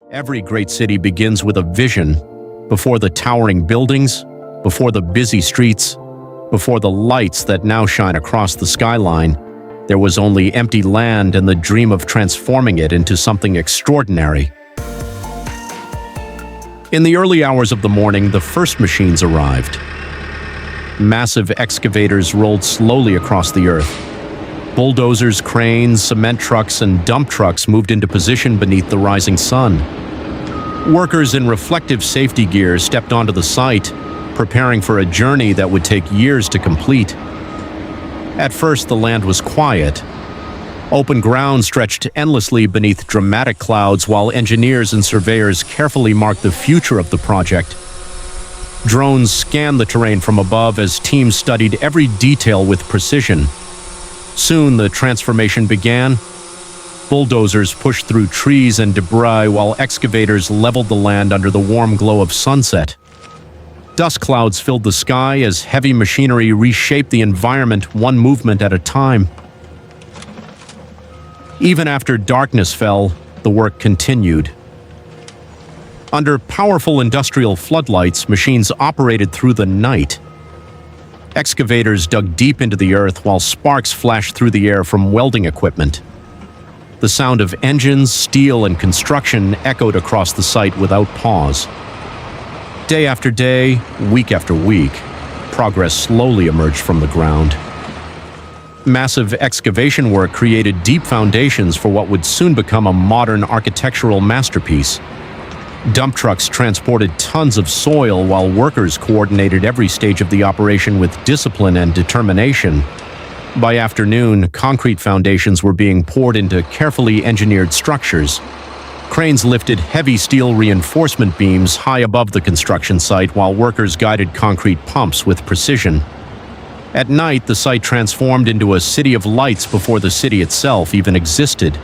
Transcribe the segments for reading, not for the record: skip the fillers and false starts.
Every great city begins with a vision. Before the towering buildings, before the busy streets, before the lights that now shine across the skyline, there was only empty land and the dream of transforming it into something extraordinary. In the early hours of the morning, the first machines arrived. Massive excavators rolled slowly across the earth. Bulldozers, cranes, cement trucks, and dump trucks moved into position beneath the rising sun. Workers in reflective safety gear stepped onto the site, preparing for a journey that would take years to complete. At first, the land was quiet. Open ground stretched endlessly beneath dramatic clouds while engineers and surveyors carefully marked the future of the project. Drones scanned the terrain from above as teams studied every detail with precision. Soon, the transformation began. Bulldozers pushed through trees and debris while excavators leveled the land under the warm glow of sunset. Dust clouds filled the sky as heavy machinery reshaped the environment one movement at a time. Even after darkness fell, the work continued. Under powerful industrial floodlights, machines operated through the night. Excavators dug deep into the earth while sparks flashed through the air from welding equipment. The sound of engines, steel, and construction echoed across the site without pause. Day after day, week after week, progress slowly emerged from the ground. Massive excavation work created deep foundations for what would soon become a modern architectural masterpiece. Dump trucks transported tons of soil while workers coordinated every stage of the operation with discipline and determination. By afternoon, concrete foundations were being poured into carefully engineered structures. Cranes lifted heavy steel reinforcement beams high above the construction site while workers guided concrete pumps with precision. At night, the site transformed into a city of lights before the city itself even existed.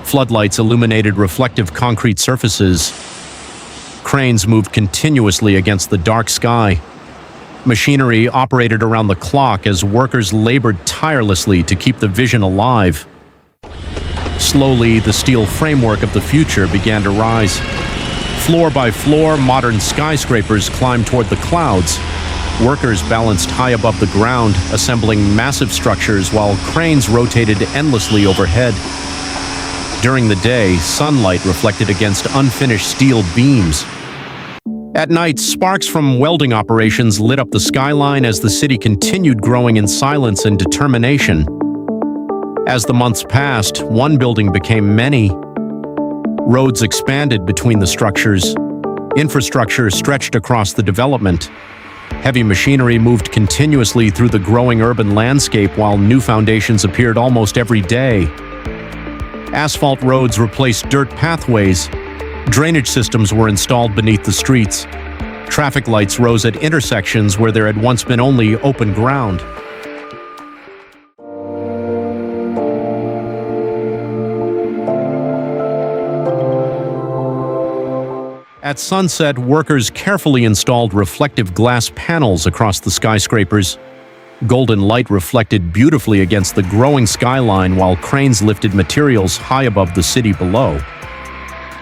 Floodlights illuminated reflective concrete surfaces. Cranes moved continuously against the dark sky. Machinery operated around the clock as workers labored tirelessly to keep the vision alive. Slowly, the steel framework of the future began to rise. Floor by floor, modern skyscrapers climbed toward the clouds. Workers balanced high above the ground, assembling massive structures while cranes rotated endlessly overhead. During the day, sunlight reflected against unfinished steel beams. At night, sparks from welding operations lit up the skyline as the city continued growing in silence and determination. As the months passed, one building became many. Roads expanded between the structures. Infrastructure stretched across the development. Heavy machinery moved continuously through the growing urban landscape while new foundations appeared almost every day. Asphalt roads replaced dirt pathways. Drainage systems were installed beneath the streets. Traffic lights rose at intersections where there had once been only open ground. At sunset, workers carefully installed reflective glass panels across the skyscrapers. Golden light reflected beautifully against the growing skyline while cranes lifted materials high above the city below.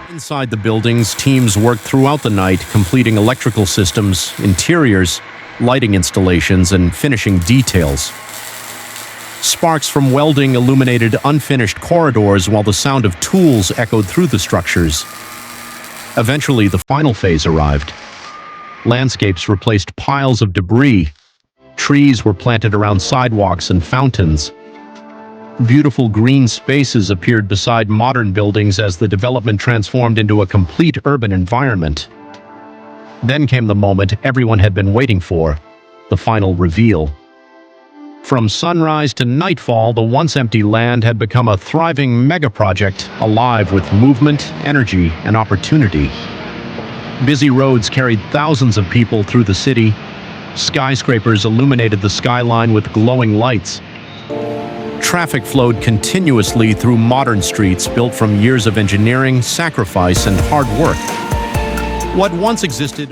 Inside the buildings, teams worked throughout the night, completing electrical systems, interiors, lighting installations, and finishing details. Sparks from welding illuminated unfinished corridors while the sound of tools echoed through the structures. Eventually, the final phase arrived. Landscapes replaced piles of debris. Trees were planted around sidewalks and fountains. Beautiful green spaces appeared beside modern buildings as the development transformed into a complete urban environment. Then came the moment everyone had been waiting for, the final reveal. From sunrise to nightfall, the once empty land had become a thriving mega-project, alive with movement, energy, and opportunity. Busy roads carried thousands of people through the city. Skyscrapers illuminated the skyline with glowing lights. Traffic flowed continuously through modern streets built from years of engineering, sacrifice, and hard work. What once existed